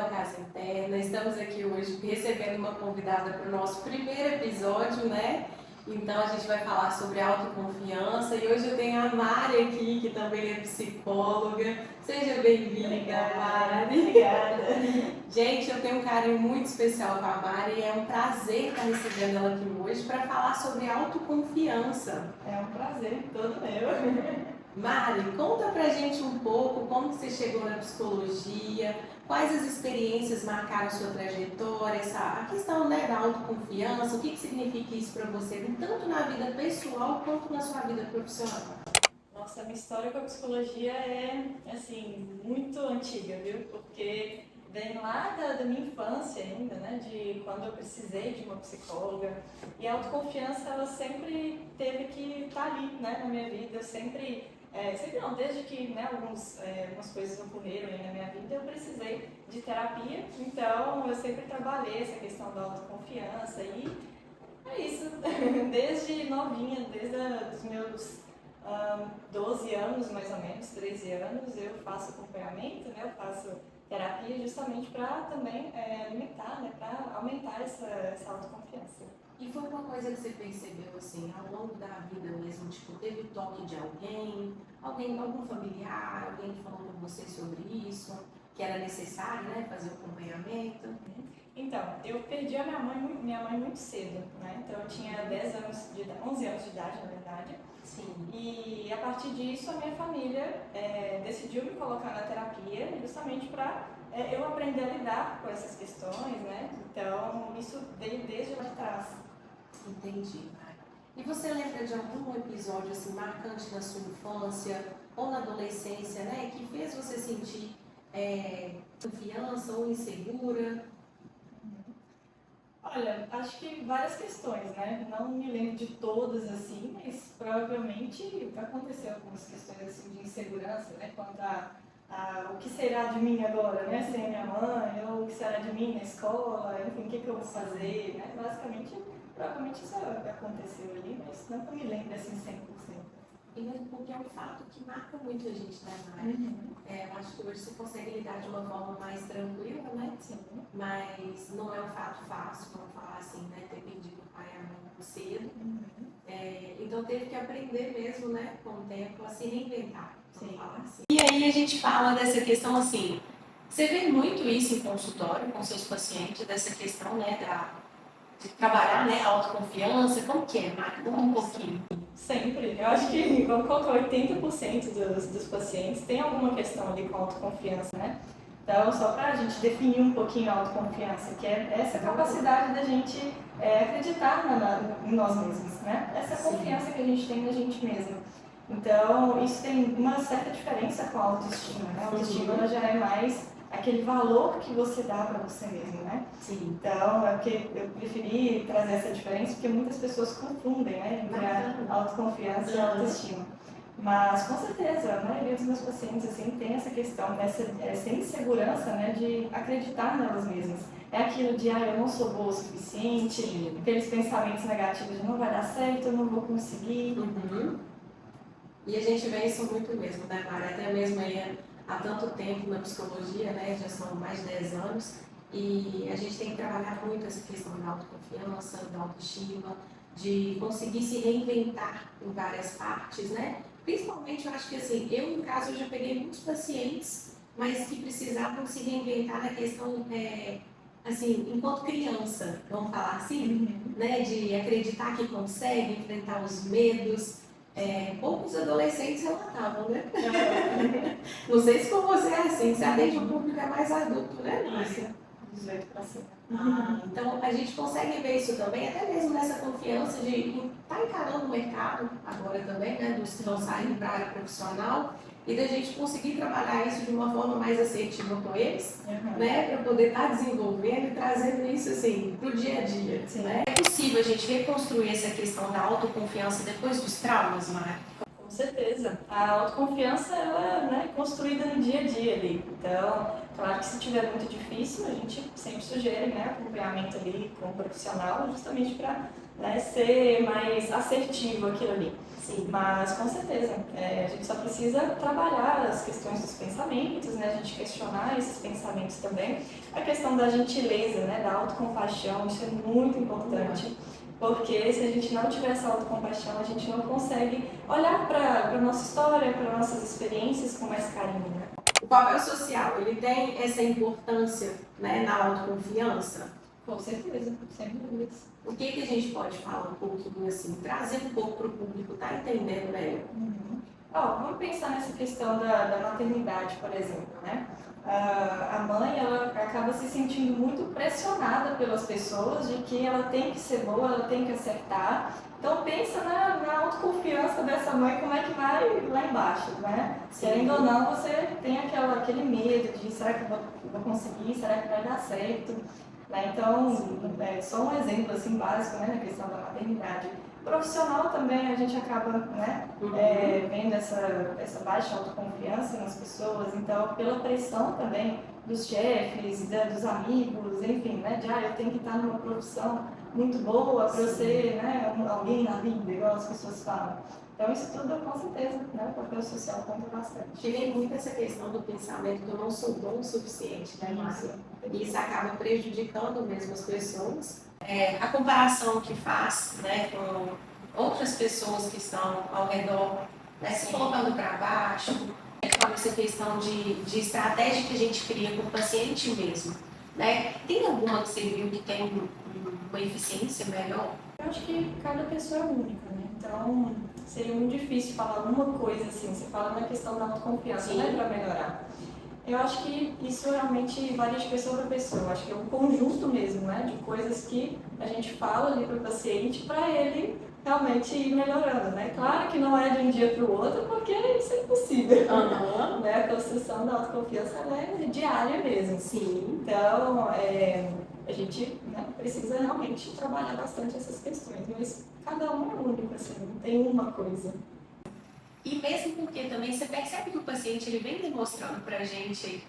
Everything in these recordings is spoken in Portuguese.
canal Casa Interna. Estamos aqui hoje recebendo uma convidada para o nosso primeiro episódio, né? Então a gente vai falar sobre autoconfiança e hoje eu tenho a Mari aqui, que também é psicóloga. Seja bem-vinda, Mari. Obrigada. Gente, eu tenho um carinho muito especial com a Mari e é um prazer estar recebendo ela aqui hoje para falar sobre autoconfiança. É um prazer todo meu. Mari, conta pra gente um pouco como que você chegou na psicologia, quais as experiências marcaram sua trajetória, a questão, né, da autoconfiança, o que significa isso para você, tanto na vida pessoal quanto na sua vida profissional. Nossa, a minha história com a psicologia é, assim, muito antiga, viu? Porque vem lá da minha infância ainda, né? De quando eu precisei de uma psicóloga. E a autoconfiança, ela sempre teve que estar ali, né, na minha vida. Eu sempre não, desde que, né, algumas coisas ocorreram aí na minha vida, eu precisei de terapia. Então, eu sempre trabalhei essa questão da autoconfiança e é isso. Desde novinha, desde os meus 12 anos, mais ou menos, 13 anos, eu faço acompanhamento, né, eu faço terapia justamente para também alimentar, né, para aumentar essa autoconfiança. E foi uma coisa que você percebeu, assim, ao longo da vida mesmo, tipo, teve o toque de algum familiar, alguém falou com você sobre isso, que era necessário, né, fazer o acompanhamento? Então, eu perdi a minha mãe muito cedo, né, então eu tinha 11 anos de idade, na verdade. Sim. E a partir disso, a minha família decidiu me colocar na terapia, justamente para eu aprender a lidar com essas questões, né, então isso veio desde lá de trás. Entendi, Mari. E você lembra de algum episódio assim marcante na sua infância ou na adolescência, né, que fez você sentir confiança ou insegura? Olha, acho que várias questões, né? Não me lembro de todas assim, mas provavelmente aconteceu algumas questões assim de insegurança, né? Quanto a o que será de mim agora, né? Sem a minha mãe, ou o que será de mim na escola, enfim, o que eu vou fazer, né? Basicamente, provavelmente isso aconteceu ali, mas não que eu me lembre assim 100%. E mesmo porque é um fato que marca muito a gente, né, Mari? Eu acho que hoje você consegue lidar de uma forma mais tranquila, né? Sim. Mas não é um fato fácil, vamos falar assim, né? Ter perdido o pai e a mãe muito cedo. Então teve que aprender mesmo, né, com o tempo, a se reinventar, vamos falar assim. E aí a gente fala dessa questão assim, você vê muito isso em consultório com seus pacientes, dessa questão, né, de trabalhar, né, a autoconfiança, como que é, Mari? Conta um pouquinho. Sempre. Eu acho que, vamos colocar 80% dos pacientes tem alguma questão ali com autoconfiança, né? Então, só para a gente definir um pouquinho a autoconfiança, que é essa capacidade da gente acreditar em nós mesmos, né? Essa confiança que a gente tem na gente mesmo. Então, isso tem uma certa diferença com a autoestima, né? A autoestima ela já é mais aquele valor que você dá para você mesmo, né? Sim. Então, é porque eu preferi trazer essa diferença, porque muitas pessoas confundem, né, entre a autoconfiança e a autoestima. Mas, com certeza, a maioria dos meus pacientes, assim, tem essa questão, essa insegurança, né, de acreditar nelas mesmas. É aquilo de, eu não sou boa o suficiente, Sim. Aqueles pensamentos negativos de não vai dar certo, eu não vou conseguir. E a gente vê isso muito mesmo, né, Mari? Até mesmo aí há tanto tempo na psicologia, né, já são mais de 10 anos, e a gente tem que trabalhar muito essa questão da autoconfiança, da autoestima, de conseguir se reinventar em várias partes, né? Principalmente, eu acho que assim, eu no caso eu já peguei muitos pacientes, mas que precisavam se reinventar na questão, assim, enquanto criança, vamos falar assim, né? De acreditar que consegue, enfrentar os medos. Poucos adolescentes relatavam, né? Não sei se com você é assim, você atende um público mais adulto, né, Márcia? 18 para cima. Então a gente consegue ver isso também, até mesmo nessa confiança de estar encarando o mercado agora também, né? Dos que estão saindo para a área profissional e da gente conseguir trabalhar isso de uma forma mais assertiva com eles, né? Para poder estar desenvolvendo e trazendo isso assim para o dia a dia. Né? É possível a gente reconstruir essa questão da autoconfiança depois dos traumas, Mari? Com certeza. A autoconfiança, ela, né, é construída no dia a dia ali. Então, claro que se tiver muito difícil, a gente sempre sugere, né, acompanhamento ali com o profissional, justamente para, né, ser mais assertivo aquilo ali. Sim. Mas, com certeza, a gente só precisa trabalhar as questões dos pensamentos, né, a gente questionar esses pensamentos também. A questão da gentileza, né, da autocompaixão, isso é muito importante. Porque se a gente não tiver essa autocompaixão, a gente não consegue olhar para a nossa história, para nossas experiências com mais carinho, né? O papel social, ele tem essa importância, né, na autoconfiança? Com certeza, sem dúvidas. O que a gente pode falar um pouquinho assim, trazer um pouco para o público, tá entendendo melhor? Vamos pensar nessa questão da maternidade, por exemplo, né? A mãe, ela acaba se sentindo muito pressionada pelas pessoas de que ela tem que ser boa, ela tem que acertar. Então pensa na autoconfiança dessa mãe, como é que vai lá embaixo, né? Querendo ou não, você tem aquele medo de será que eu vou conseguir, será que vai dar certo? Né? Então, só um exemplo assim, básico, né, na questão da maternidade. Profissional também, a gente acaba, né, vendo essa baixa autoconfiança nas pessoas, então pela pressão também dos chefes, dos amigos, enfim, né, de eu tenho que estar numa profissão muito boa para eu ser, né, alguém na vida, igual as pessoas falam. Então isso tudo, com certeza, né, o papel social conta bastante. Tive muito essa questão do pensamento que eu não sou bom o suficiente, né, Márcia? E isso acaba prejudicando mesmo as pessoas. A comparação que faz, né, com outras pessoas que estão ao redor, né, se colocando para baixo, com essa questão de estratégia que a gente cria com o paciente mesmo, né? Tem alguma que você viu que tem uma eficiência melhor? Eu acho que cada pessoa é única, né? Então seria muito difícil falar uma coisa assim. Você fala na questão da autoconfiança, né, para melhorar. Eu acho que isso realmente varia de pessoa para pessoa. Eu acho que é um conjunto mesmo, né, de coisas que a gente fala ali para o paciente para ele realmente ir melhorando, né? Claro que não é de um dia para o outro, porque isso é impossível. Né? A construção da autoconfiança ela é diária mesmo. Sim. Então, a gente, né, precisa realmente trabalhar bastante essas questões, mas cada um é único, assim, não tem uma coisa. E mesmo porque também você percebe que o paciente ele vem demonstrando para a gente,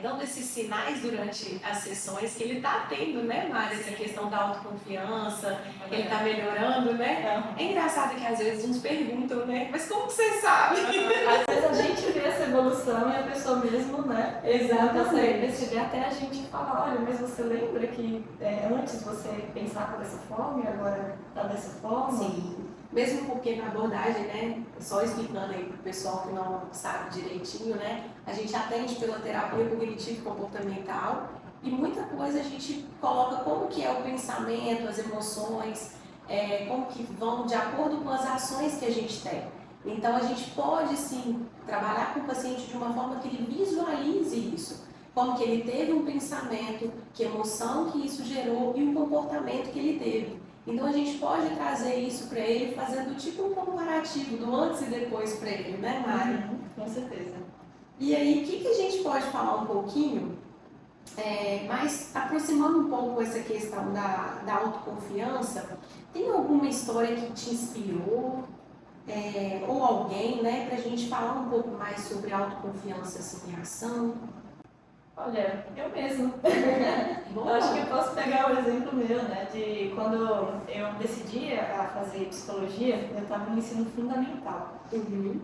dando esses sinais durante as sessões que ele está tendo, né, Mari, essa questão da autoconfiança, que ele está melhorando, né? É engraçado que às vezes uns perguntam, né, mas como você sabe? Às vezes a gente vê essa evolução e a pessoa mesmo, né, consegue perceber até a gente falar, olha, mas você lembra que antes você pensava dessa forma e agora está dessa forma? Sim. Mesmo porque na abordagem, né, só explicando aí para o pessoal que não sabe direitinho, né, a gente atende pela terapia cognitivo-comportamental e muita coisa a gente coloca como que é o pensamento, as emoções, como que vão de acordo com as ações que a gente tem. Então a gente pode sim trabalhar com o paciente de uma forma que ele visualize isso, como que ele teve um pensamento, que emoção que isso gerou e o comportamento que ele teve. Então a gente pode trazer isso para ele fazendo tipo um comparativo do antes e depois para ele, né, Mari? Com certeza. E aí, o que a gente pode falar um pouquinho, mas aproximando um pouco essa questão da autoconfiança, tem alguma história que te inspirou, ou alguém, né, para a gente falar um pouco mais sobre autoconfiança assim, em ação? Olha, eu mesma. Eu acho que eu posso pegar o exemplo meu, né? De quando eu decidi a fazer psicologia, eu estava no ensino fundamental.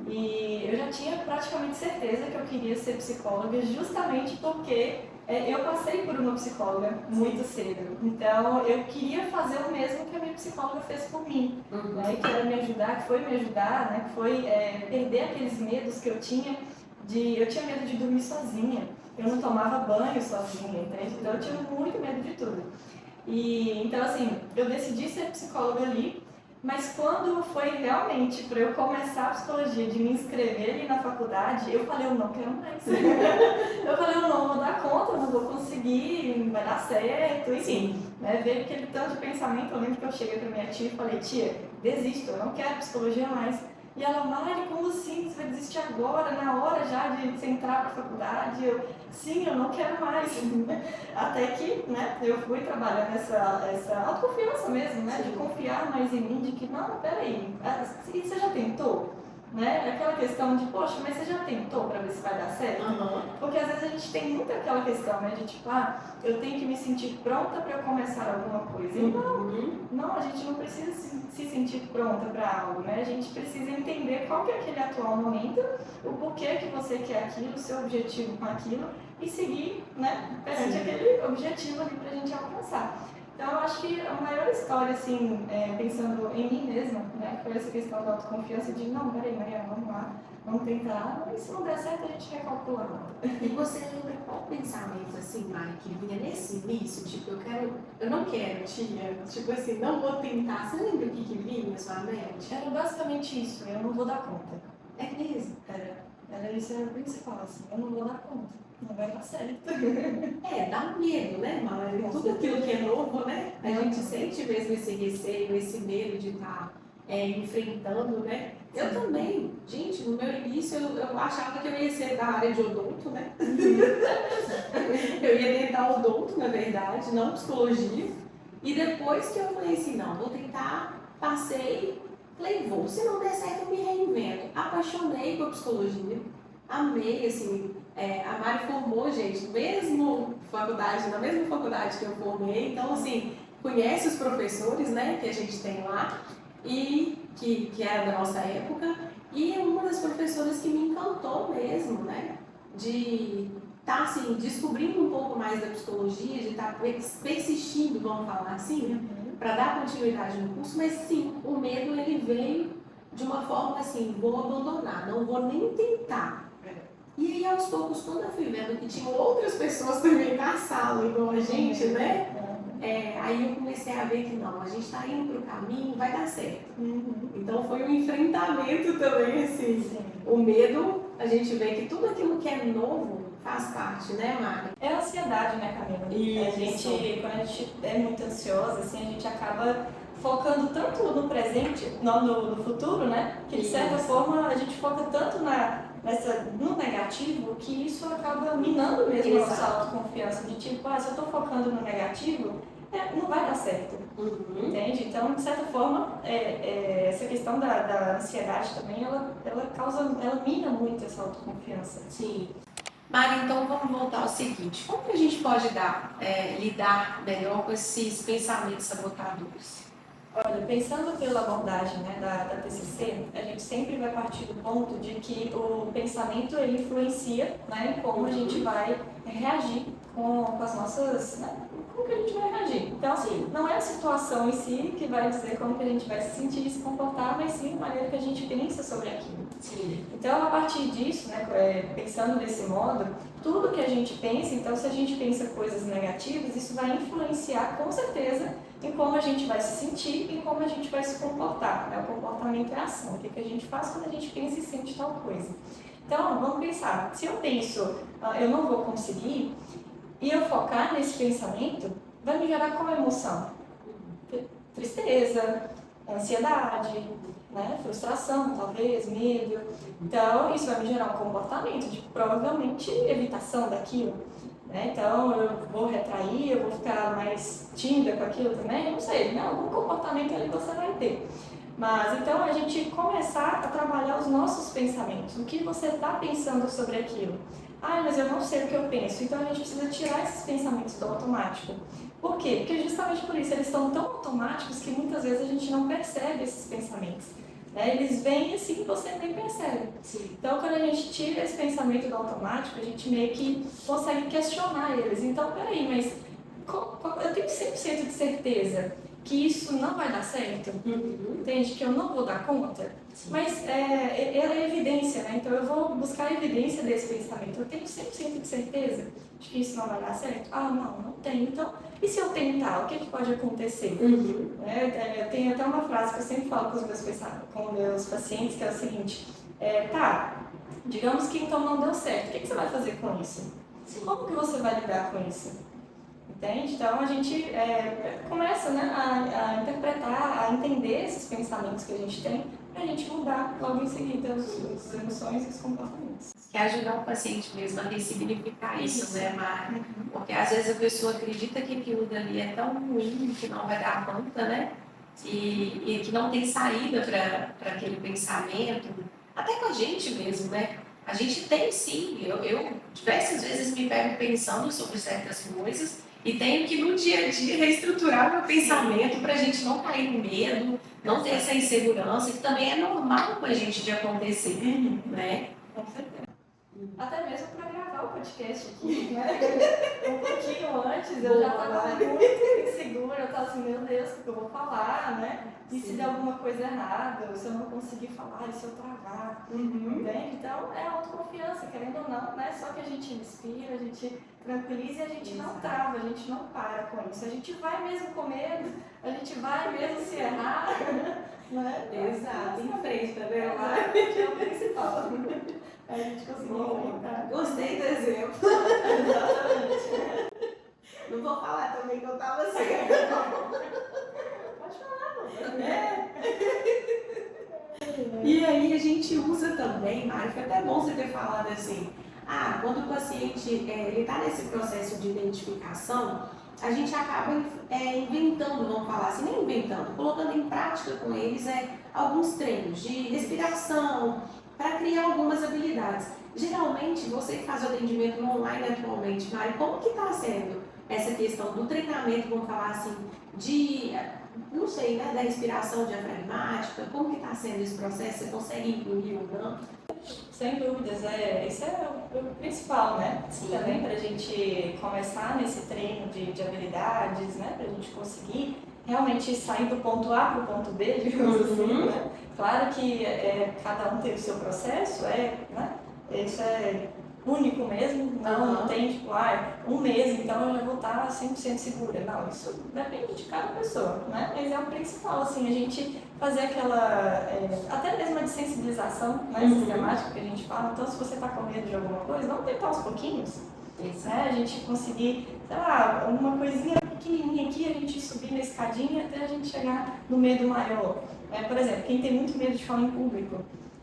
E eu já tinha praticamente certeza que eu queria ser psicóloga justamente porque eu passei por uma psicóloga muito cedo. Então eu queria fazer o mesmo que a minha psicóloga fez por mim. Né? Que era me ajudar, que foi me ajudar, né? Que foi perder aqueles medos que eu tinha. Eu tinha medo de dormir sozinha. Eu não tomava banho sozinha, entende? Então eu tinha muito medo de tudo. E então assim, eu decidi ser psicóloga ali, mas quando foi realmente para eu começar a psicologia, de me inscrever ali na faculdade, eu falei, eu não quero mais. Eu falei, eu não vou dar conta, eu não vou conseguir, não vai dar certo, enfim. Né? Veio aquele tanto de pensamento, eu lembro que eu cheguei para minha tia e falei, tia, desisto, eu não quero psicologia mais. E ela, Mari, como assim? Você vai desistir agora, na hora já de você entrar para a faculdade? Sim, eu não quero mais. Até que, né, eu fui trabalhando essa autoconfiança mesmo, né? De confiar mais em mim, de que, não, peraí, você já tentou? né? Aquela questão de, poxa, mas você já tentou para ver se vai dar certo? Uhum. Porque às vezes a gente tem muito aquela questão, né, de tipo, eu tenho que me sentir pronta para eu começar alguma coisa. E não, a gente não precisa se sentir pronta para algo, né? A gente precisa entender qual que é aquele atual momento, o porquê que você quer aquilo, o seu objetivo com aquilo e seguir, né, perante aquele objetivo ali para a gente alcançar. Então, eu acho que a maior história, assim, pensando em mim mesma, né, foi essa questão da autoconfiança de, não, peraí, Maria, vamos lá, vamos tentar, mas se não der certo, a gente recalcula. E você lembra qual pensamento, assim, Mari, que vinha nesse início, tipo, eu não quero, tia, tipo assim, não vou tentar, você lembra o que vinha na sua mente? Era basicamente isso, eu não vou dar conta. É mesmo? Era isso, era o principal, assim, eu não vou dar conta. Não vai dar certo. Dá medo, né, Mari? Tudo aquilo que é novo, né? A gente sente mesmo esse receio, esse medo de estar enfrentando, né? Eu também. Gente, no meu início eu achava que eu ia ser da área de odonto, né? Eu ia tentar odonto, na verdade, não psicologia. E depois que eu falei assim, não, vou tentar, passei, falei, vou, se não der certo eu me reinvento. Apaixonei por psicologia, amei, assim, a Mari formou, gente, na mesma faculdade que eu formei, então, assim, conhece os professores, né, que a gente tem lá, e que era da nossa época, e é uma das professoras que me encantou mesmo, né, de estar, assim, descobrindo um pouco mais da psicologia, de estar persistindo, vamos falar assim, para dar continuidade no curso, mas sim, o medo, ele veio de uma forma assim, vou abandonar, não vou nem tentar. E aí, aos poucos, quando eu fui vendo que tinham outras pessoas também na sala, igual a gente, né? Aí eu comecei a ver que não, a gente está indo para o caminho, vai dar certo. Então foi um enfrentamento também, assim. Sim. O medo, a gente vê que tudo aquilo que é novo faz parte, né, Mari? É a ansiedade, né, Camila? Quando a gente é muito ansiosa, assim, a gente acaba focando tanto no presente, não no futuro, né? Que de certa forma a gente foca tanto no negativo que isso acaba minando mesmo a nossa autoconfiança. De tipo, se eu estou focando no negativo, não vai dar certo. Entende? Então, de certa forma, essa questão da ansiedade também, ela mina muito essa autoconfiança. Sim. Mari, então vamos voltar ao seguinte, como que a gente pode lidar melhor com esses pensamentos sabotadores? Olha, pensando pela abordagem, né, da TCC, a gente sempre vai partir do ponto de que o pensamento ele influencia, né, em como a gente vai reagir com as nossas, né, como que a gente vai reagir. Então, assim, não é a situação em si que vai dizer como que a gente vai se sentir e se comportar, mas sim a maneira que a gente pensa sobre aquilo. Sim. Então, a partir disso, né, pensando desse modo, tudo que a gente pensa, então se a gente pensa coisas negativas, isso vai influenciar com certeza em como a gente vai se sentir e como a gente vai se comportar. Né? O comportamento é a ação, o que a gente faz quando a gente pensa e sente tal coisa. Então, vamos pensar, se eu penso, eu não vou conseguir, e eu focar nesse pensamento, vai me gerar qual emoção? Tristeza, ansiedade, né? Frustração, talvez, medo. Então, isso vai me gerar um comportamento de provavelmente evitação daquilo. Né? Então, eu vou retrair, eu vou ficar mais tímida com aquilo também, não sei, né? Algum comportamento ali você vai ter. Mas, então, a gente começar a trabalhar os nossos pensamentos. O que você está pensando sobre aquilo? Mas eu não sei o que eu penso. Então, a gente precisa tirar esses pensamentos do automático. Por quê? Porque justamente por isso, eles estão tão automáticos que muitas vezes a gente não percebe esses pensamentos. Né? Eles vêm assim e você nem percebe. Sim. Então, quando a gente tira esse pensamento do automático, a gente meio que consegue questionar eles. Então, peraí, mas eu tenho 100% de certeza que isso não vai dar certo? Entende? Que eu não vou dar conta? Sim. Mas ela é evidência, né? Então eu vou buscar a evidência desse pensamento. Eu tenho 100% de certeza de que isso não vai dar certo? Não tenho. Então, e se eu tentar? O que pode acontecer? Tem até uma frase que eu sempre falo com os meus pacientes, que é o seguinte, digamos que então não deu certo. O que você vai fazer com isso? Sim. Como que você vai lidar com isso? Entende? Então a gente começa, né, a interpretar, a entender esses pensamentos que a gente tem para a gente mudar logo em seguida as emoções e os comportamentos. Que é ajudar o paciente mesmo a ressignificar isso, né, Mari? Porque às vezes a pessoa acredita que aquilo dali é tão ruim que não vai dar conta, né? E que não tem saída para aquele pensamento. até com a gente mesmo, né? A gente tem sim, eu diversas vezes me pego pensando sobre certas coisas e tenho que no dia a dia reestruturar meu pensamento para a gente não cair no medo, não ter essa insegurança, que também é normal com a gente de acontecer, né? Com certeza. Até mesmo para gravar o podcast aqui, né? Um pouquinho antes eu já estava muito insegura, eu estava assim, meu Deus, o que eu vou falar, né? E se der alguma coisa errada, ou se eu não conseguir falar, e se eu travar, entende? Então é autoconfiança, querendo ou não, né? Só que a gente inspira, a gente tranquiliza e a gente não trava, a gente não para com isso. A gente vai mesmo com medo, a gente vai mesmo se errar, né? Exato, em frente, tá vendo? É o principal. A gente conseguiu enfrentar. Gostei do exemplo. Exatamente. Não vou falar também que eu tava assim. Pode falar, não. E aí a gente usa também, Mari, foi até bom você ter falado assim, quando o paciente ele está nesse processo de identificação, a gente acaba inventando, vamos falar assim, nem inventando, colocando em prática com eles alguns treinos de respiração, para criar algumas habilidades. Geralmente, você que faz o atendimento online atualmente, Mari, como que está sendo essa questão do treinamento, vamos falar assim, não sei, né, da respiração diafragmática, como que está sendo esse processo? Você consegue incluir ou não? Sem dúvidas, esse é o principal, né? Sim. Também para a gente começar nesse treino de habilidades, né? Para a gente conseguir realmente sair do ponto A para o ponto B, digamos assim, né? Claro que cada um tem o seu processo, né? Isso é único mesmo, não tem tipo, um mês, então eu já vou estar 100% segura. Não, isso depende de cada pessoa, né? Mas é o principal, assim, a gente fazer aquela, até mesmo a de sensibilização, né, sistemática que a gente fala. Então, se você está com medo de alguma coisa, vamos tentar aos pouquinhos, né? A gente conseguir, sei lá, uma coisinha pequenininha aqui, a gente subir na escadinha até a gente chegar no medo maior. Por exemplo, quem tem muito medo de falar em público,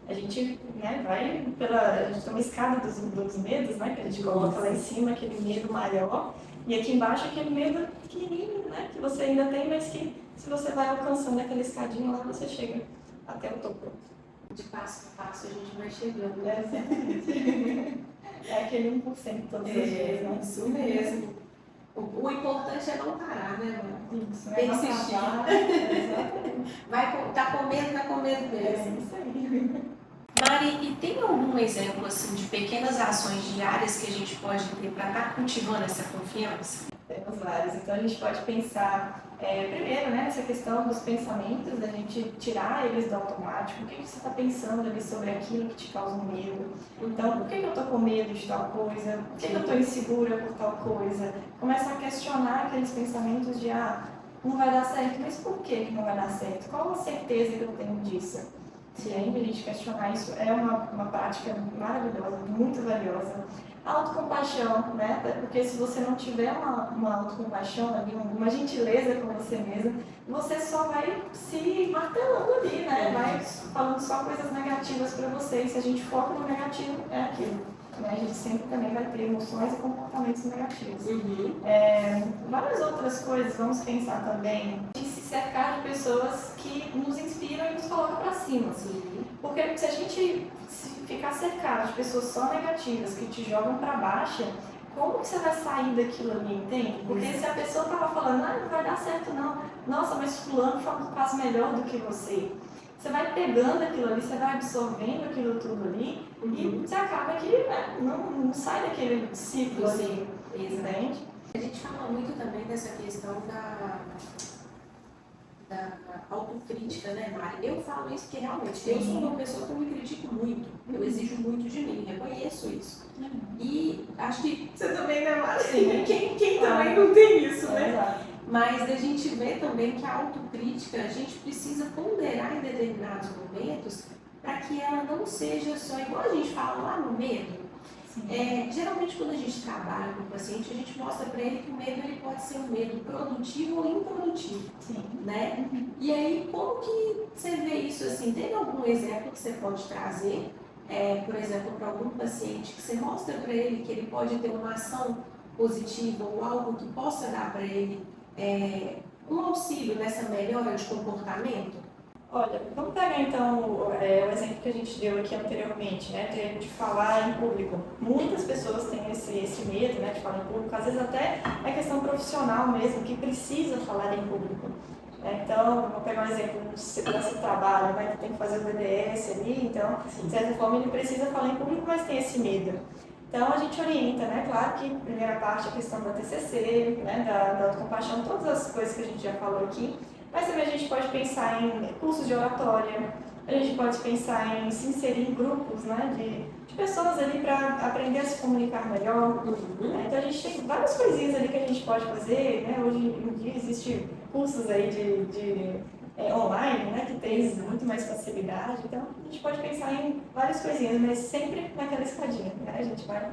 a gente, né, vai a gente tem uma escada dos medos, né, que a gente coloca lá em cima, aquele medo maior, e aqui embaixo aquele medo pequenininho, né, que você ainda tem, mas que se você vai alcançando aquela escadinha lá, você chega até o topo. De passo a passo a gente vai chegando, né? Exatamente. É aquele 1% todos os dias, né? Isso mesmo. O importante é não parar, né, mano? Isso, Tem que insistir. Exatamente. Tá com medo mesmo. Isso aí. Mari, e tem algum exemplo assim de pequenas ações diárias que a gente pode ter para estar cultivando essa confiança? Temos vários. Então a gente pode pensar, primeiro, né, essa questão dos pensamentos, da gente tirar eles do automático. O que você está pensando ali sobre aquilo que te causa medo? Então, por que eu estou com medo de tal coisa? Por que eu estou insegura por tal coisa? Começa a questionar aqueles pensamentos de, não vai dar certo, mas por que não vai dar certo? Qual a certeza que eu tenho disso? E aí, a gente questionar isso é uma prática maravilhosa, muito valiosa. A autocompaixão, né? Porque se você não tiver uma autocompaixão ali, uma gentileza com você mesmo, você só vai se martelando ali, né? Vai falando só coisas negativas para você. E se a gente foca no negativo, é aquilo. Né? A gente sempre também vai ter emoções e comportamentos negativos. Várias outras coisas, vamos pensar também em se cercar de pessoas que nos inspiram e nos colocam para cima. Porque se a gente ficar cercado de pessoas só negativas que te jogam para baixo, como que você vai sair daquilo ali, entende? Porque se a pessoa estava falando, não vai dar certo não, nossa, mas fulano faz melhor do que você. Você vai pegando aquilo ali, você vai absorvendo aquilo tudo ali e você acaba que não sai daquele ciclo ali, entende? A gente fala muito também dessa questão da autocrítica, né, Mari? Eu falo isso porque realmente eu sou uma pessoa que eu me critico muito, eu exijo muito de mim, reconheço isso. E acho que você também, né, Mari? Quem também não tem isso, né? Exato. Mas a gente vê também que a autocrítica a gente precisa ponderar em determinados momentos para que ela não seja só igual a gente fala lá no medo. Geralmente quando a gente trabalha com o paciente, a gente mostra para ele que o medo ele pode ser um medo produtivo ou improdutivo, né? E aí, como que você vê isso assim? Tem algum exemplo que você pode trazer, por exemplo, para algum paciente que você mostra para ele que ele pode ter uma ação positiva ou algo que possa dar para ele um auxílio nessa melhora de comportamento? Olha, vamos pegar então o exemplo que a gente deu aqui anteriormente, né, de falar em público. Muitas pessoas têm esse medo, né, de falar em público, às vezes até é questão profissional mesmo, que precisa falar em público. Então, vou pegar um exemplo, de segurança do trabalho, né, que tem que fazer o BDS ali, então, de certa forma, ele precisa falar em público, mas tem esse medo. Então, a gente orienta, né, claro que a primeira parte é a questão da TCC, né, da autocompaixão, todas as coisas que a gente já falou aqui, mas também a gente pode pensar em cursos de oratória, a gente pode pensar em se inserir em grupos, né, de pessoas ali para aprender a se comunicar melhor. Né? Então a gente tem várias coisinhas ali que a gente pode fazer, né? Hoje em dia existem cursos aí online, né, que tem muito mais facilidade, então a gente pode pensar em várias coisinhas, mas sempre naquela escadinha, né? A gente vai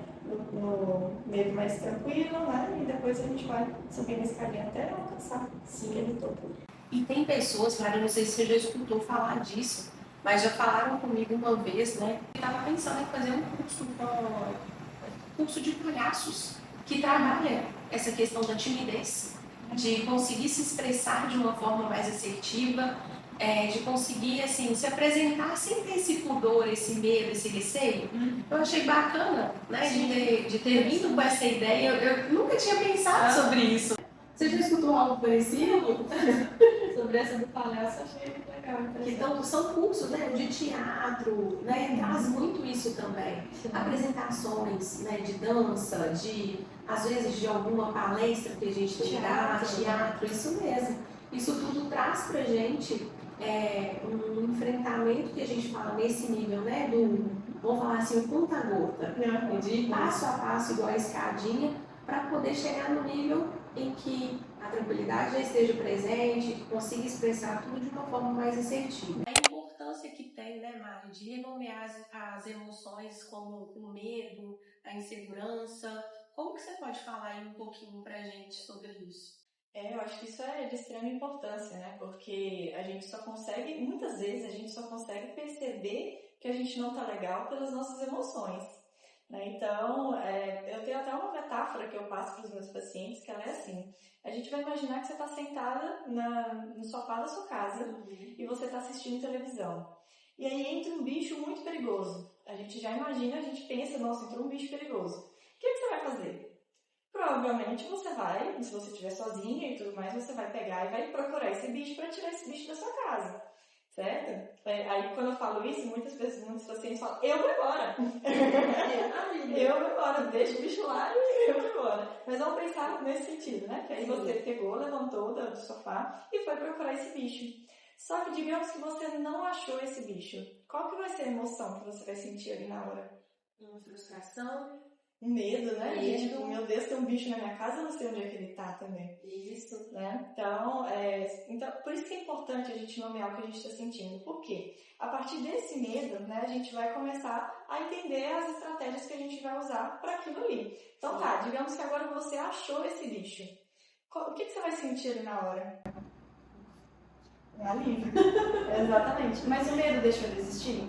no meio mais tranquilo, né, e depois a gente vai subindo a escadinha até alcançar aquele topo. E tem pessoas, Clara, não sei se você já escutou falar disso, mas já falaram comigo uma vez, né? Que estava pensando em fazer um curso de palhaços que trabalha essa questão da timidez, de conseguir se expressar de uma forma mais assertiva, de conseguir assim, se apresentar sem ter esse pudor, esse medo, esse receio. Eu achei bacana, né, de ter vindo com essa ideia. Eu nunca tinha pensado sobre isso. Você já escutou algo parecido? Sobre essa do palhaço, achei legal. Então, são cursos, né, de teatro, né, traz muito isso também. Sim. Apresentações, né, de dança, às vezes de alguma palestra que a gente tem que dar, teatro, isso mesmo. Isso tudo traz pra gente um enfrentamento que a gente fala nesse nível, né, vamos falar assim, o conta-gota, de passo a passo, igual a escadinha, para poder chegar no nível em que a tranquilidade já esteja presente, que consiga expressar tudo de uma forma mais assertiva. A importância que tem, né, Mari, de renomear as emoções como o medo, a insegurança. Como que você pode falar aí um pouquinho pra gente sobre isso? Eu acho que isso é de extrema importância, né? Porque a gente só consegue, muitas vezes a gente só consegue perceber que a gente não tá legal pelas nossas emoções. Né? Então, eu tenho até uma metáfora que eu passo para os meus pacientes, que ela é assim: a gente vai imaginar que você está sentada no sofá da sua casa e você está assistindo televisão. E aí entra um bicho muito perigoso. A gente já imagina, a gente pensa, nossa, entrou um bicho perigoso. O que você vai fazer? Provavelmente você vai, se você estiver sozinha e tudo mais, você vai pegar e vai procurar esse bicho para tirar esse bicho da sua casa. Certo? Aí quando eu falo isso, muitos pacientes falam, eu vou embora. Eu vou embora, deixa o bicho lá e eu vou embora. Mas vamos pensar nesse sentido, né? Que aí você pegou, levantou do sofá e foi procurar esse bicho. Só que digamos que você não achou esse bicho. Qual que vai ser a emoção que você vai sentir ali na hora? Uma frustração. Um medo, né? De, tipo, meu Deus, tem um bicho na minha casa, eu não sei onde é que ele tá também. Isso. Né? Então, por isso que é importante a gente nomear o que a gente está sentindo. Por quê? A partir desse medo, né, a gente vai começar a entender as estratégias que a gente vai usar para aquilo ali. Então tá, digamos que agora você achou esse bicho. O que você vai sentir ali na hora? Um alívio. Exatamente. Mas o medo deixou de existir?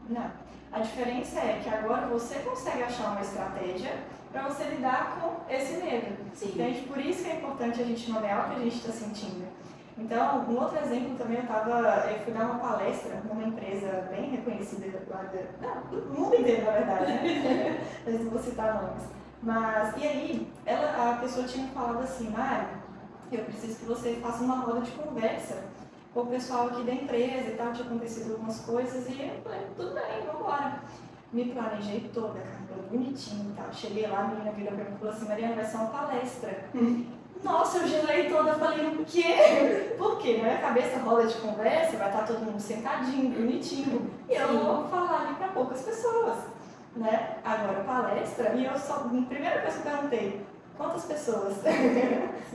Não. A diferença é que agora você consegue achar uma estratégia para você lidar com esse medo. Entende? Por isso que é importante a gente nomear o que a gente está sentindo. Então, um outro exemplo também, eu fui dar uma palestra numa empresa bem reconhecida do mundo inteiro, na verdade, né? Eu não vou citar nomes. Mas, e aí, a pessoa tinha falado assim, Mari, eu preciso que você faça uma roda de conversa com o pessoal aqui da empresa e tal, tinha acontecido algumas coisas e eu falei, tudo bem, vamos embora. Me planejei toda, cara, bonitinho e tal. Cheguei lá, a menina virou pra mim e falou assim, Mariana, vai ser uma palestra. Nossa, eu gelei toda, falei, o quê? Por quê? Na minha cabeça, roda de conversa, vai estar todo mundo sentadinho, bonitinho, e eu vou falar ali para poucas pessoas, né? Agora, palestra, e a primeira coisa que eu perguntei, quantas pessoas?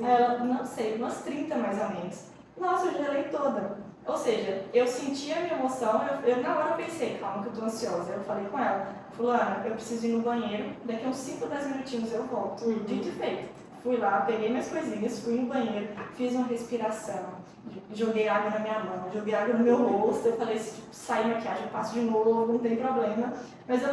Ela, não sei, umas 30 mais ou menos. Nossa, eu gelei toda. Ou seja, eu senti a minha emoção, eu na hora eu pensei, calma que eu tô ansiosa. Eu falei com ela, fulana, eu preciso ir no banheiro, daqui a uns 5 ou 10 minutinhos eu volto. Dito e feito. Fui lá, peguei minhas coisinhas, fui no banheiro, fiz uma respiração, joguei água na minha mão, joguei água no meu rosto, eu falei, se sair maquiagem eu passo de novo, não tem problema. Mas eu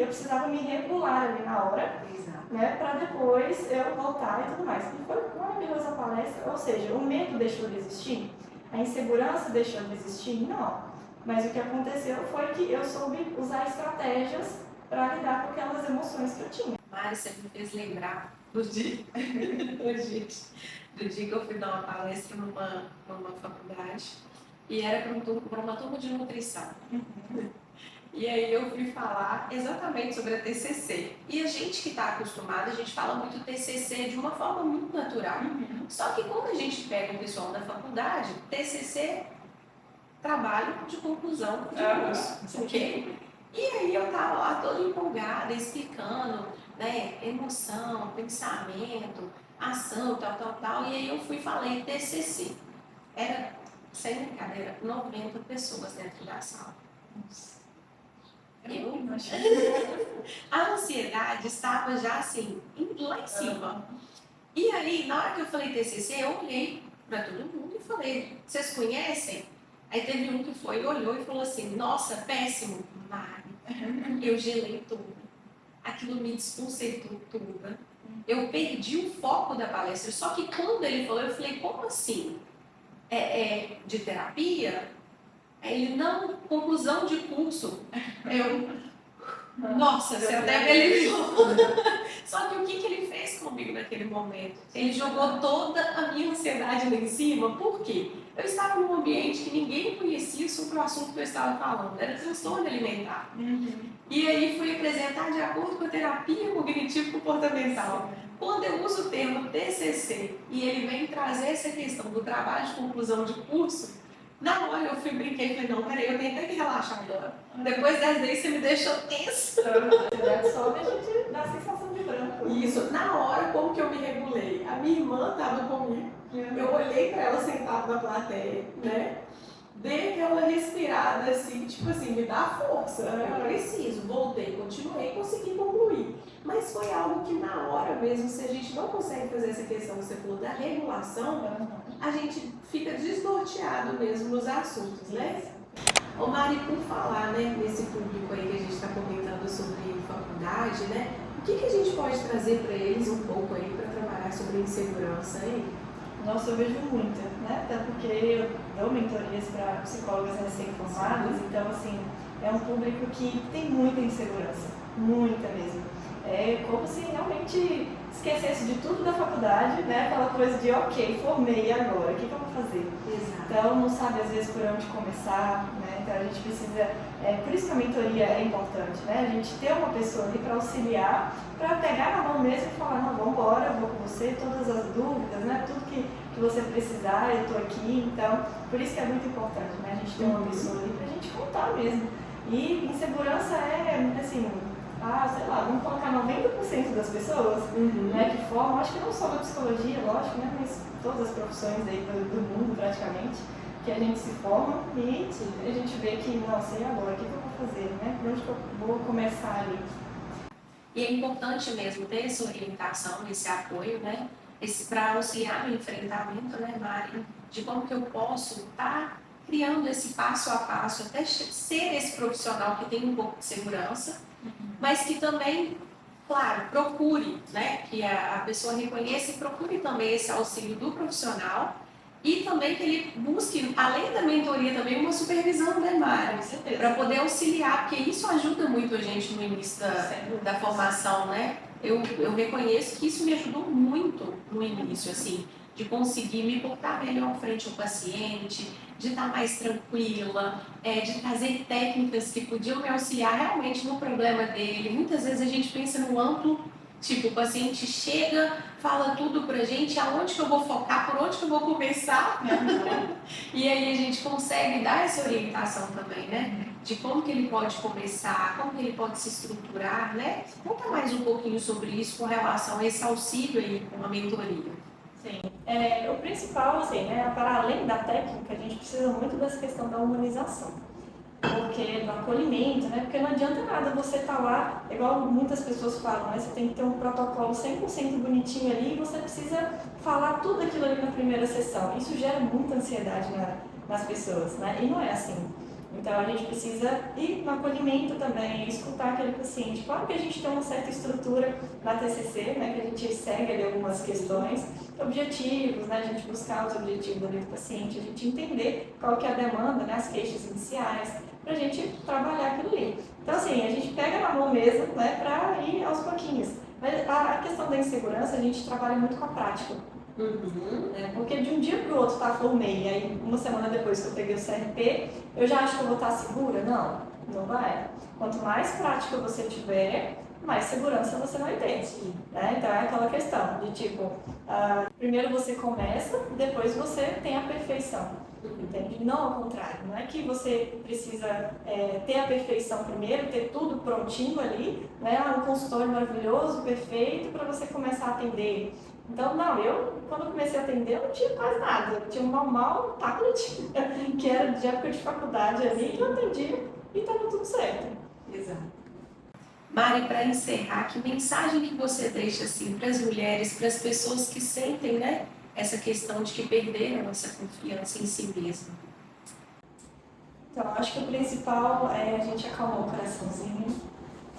precisava me regular ali na hora, né, para depois eu voltar e tudo mais. E foi uma maravilhosa palestra, ou seja, o medo deixou de existir. a insegurança deixou de existir? Não. Mas o que aconteceu foi que eu soube usar estratégias para lidar com aquelas emoções que eu tinha. Mari, você me fez lembrar do dia, do dia que eu fui dar uma palestra numa faculdade e era para uma turma de nutrição. E aí eu fui falar exatamente sobre a TCC. E a gente que está acostumado, a gente fala muito TCC de uma forma muito natural. Só que quando a gente pega o pessoal da faculdade, TCC, trabalho de conclusão de curso, ok? E aí eu estava lá toda empolgada, explicando, né, emoção, pensamento, ação, tal. E aí eu fui e falei TCC. Era, sem brincadeira, 90 pessoas dentro da sala. A ansiedade estava já assim, lá em cima. E aí, na hora que eu falei TCC, eu olhei para todo mundo e falei, vocês conhecem? Aí teve um que foi, olhou e falou assim, nossa, péssimo. Mari, eu gelei tudo. Aquilo me desconcertou tudo. Eu perdi o foco da palestra. Só que quando ele falou, eu falei, como assim? É de terapia? Ele, não, conclusão de curso. Nossa, você até me aliviou. Só que o que ele fez comigo naquele momento? Ele jogou toda a minha ansiedade lá em cima. Por quê? Eu estava num ambiente que ninguém conhecia sobre o assunto que eu estava falando. Era transtorno alimentar. E aí fui apresentar de acordo com a terapia cognitivo-comportamental. Quando eu uso o termo TCC e ele vem trazer essa questão do trabalho de conclusão de curso, na hora eu fui brinquei e falei, não, peraí, eu tenho até que relaxar agora. Depois das 10 você me deixou tenso. Sobe, a gente dá a sensação de branco. Isso, na hora, como que eu me regulei? A minha irmã estava comigo, eu olhei para ela sentada na plateia, né? Dei aquela respirada assim, tipo assim, me dá força, eu preciso. Voltei, continuei, consegui concluir. Mas foi algo que na hora mesmo, se a gente não consegue fazer essa questão que você falou da regulação, a gente fica desnorteado mesmo nos assuntos, né? Ô Mari, por falar, né, nesse público aí que a gente está comentando sobre faculdade, né? O que a gente pode trazer para eles um pouco aí para trabalhar sobre insegurança aí? Nossa, eu vejo muita, né? Até porque eu dou mentorias para psicólogas recém-formadas, então, assim, é um público que tem muita insegurança, muita mesmo. É como se realmente esquecesse de tudo da faculdade, né? Aquela coisa de, ok, formei agora, o que eu vou fazer? Exato. Então, não sabe às vezes por onde começar, né? Então, a gente precisa, por isso que a mentoria é importante, né? A gente ter uma pessoa ali para auxiliar, para pegar na mão mesmo e falar, não, vamos embora, eu vou com você, todas as dúvidas, né? Tudo que você precisar, eu estou aqui. Então, por isso que é muito importante, né? A gente ter uma pessoa ali para a gente contar mesmo. E insegurança é, assim, sei lá, vamos colocar 90% das pessoas, né, que formam, acho que não só da psicologia, lógico, né, mas todas as profissões aí do mundo praticamente, que a gente se forma e a gente vê que, nossa, e agora, o que eu vou fazer, né, por onde que eu vou começar ali? E é importante mesmo ter essa orientação, esse apoio, né, para auxiliar no enfrentamento, né, Mari, de como que eu posso estar criando esse passo a passo até ser esse profissional que tem um pouco de segurança, mas que também, claro, procure, né, que a pessoa reconheça e procure também esse auxílio do profissional e também que ele busque, além da mentoria, também uma supervisão, né, Mari? Para poder auxiliar, porque isso ajuda muito a gente no início da formação, né? Eu reconheço que isso me ajudou muito no início, assim, de conseguir me botar melhor frente ao paciente, de estar mais tranquila, de trazer técnicas que podiam me auxiliar realmente no problema dele. Muitas vezes a gente pensa no amplo, tipo, o paciente chega, fala tudo pra gente, aonde que eu vou focar, por onde que eu vou começar. E aí a gente consegue dar essa orientação também, né? De como que ele pode começar, como que ele pode se estruturar, né? Conta mais um pouquinho sobre isso com relação a esse auxílio aí com a mentoria. Sim. O principal, assim, né, para além da técnica, a gente precisa muito dessa questão da humanização. Porque do acolhimento, né? Porque não adianta nada você estar lá, igual muitas pessoas falam, né? Você tem que ter um protocolo 100% bonitinho ali e você precisa falar tudo aquilo ali na primeira sessão. Isso gera muita ansiedade nas pessoas, né? E não é assim. Então a gente precisa ir no acolhimento também, escutar aquele paciente. Claro que a gente tem uma certa estrutura na TCC, né, que a gente segue ali algumas questões, objetivos, né, a gente buscar os objetivos ali do paciente, a gente entender qual que é a demanda, né, as queixas iniciais, para a gente trabalhar aquilo ali. Então assim, a gente pega na mão mesmo, né, para ir aos pouquinhos. Mas a questão da insegurança, a gente trabalha muito com a prática. Porque de um dia para o outro, tá, formei, aí uma semana depois que eu peguei o CRP, eu já acho que eu vou estar segura? Não, não vai. Quanto mais prática você tiver, mais segurança você vai ter. Né? Então é aquela questão de tipo, primeiro você começa, depois você tem a perfeição. Entende? Não ao contrário, não é que você precisa ter a perfeição primeiro, ter tudo prontinho ali, né? Um consultório maravilhoso, perfeito, para você começar a atender. Então, não, eu, quando comecei a atender, eu não tinha quase nada. Eu tinha um tablet, que era de época de faculdade ali, que eu atendia e estava tudo certo. Exato. Mari, para encerrar, que mensagem que você deixa assim, para as mulheres, para as pessoas que sentem, né, essa questão de que perderam essa confiança em si mesma? Então, acho que o principal é a gente acalmar o coraçãozinho,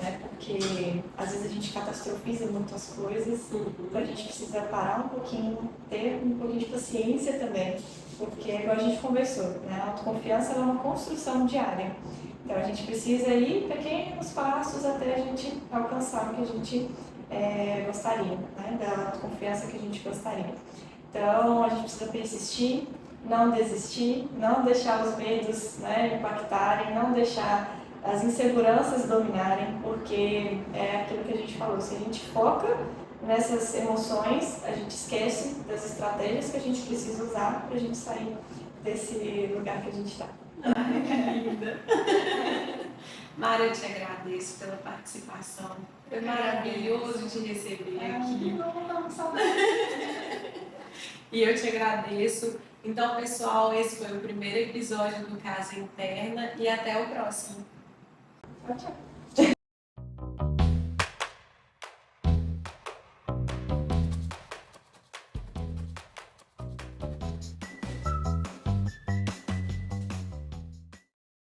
né? Porque às vezes a gente catastrofiza muitas coisas, então a gente precisa parar um pouquinho, ter um pouquinho de paciência também, porque igual a gente conversou, né? A autoconfiança é uma construção diária. Então a gente precisa ir pequenos passos até a gente alcançar o que a gente gostaria, né? Da autoconfiança que a gente gostaria. Então a gente precisa persistir, não desistir, não deixar os medos, né, impactarem, não deixar as inseguranças dominarem, porque é aquilo que a gente falou, se a gente foca nessas emoções, a gente esquece das estratégias que a gente precisa usar para a gente sair desse lugar que a gente está. Ai, que linda! Mara, eu te agradeço pela participação. Foi maravilhoso te receber aqui. Não, saudade. E eu te agradeço. Então, pessoal, esse foi o primeiro episódio do Casa Interna e até o próximo. Tchau, tchau.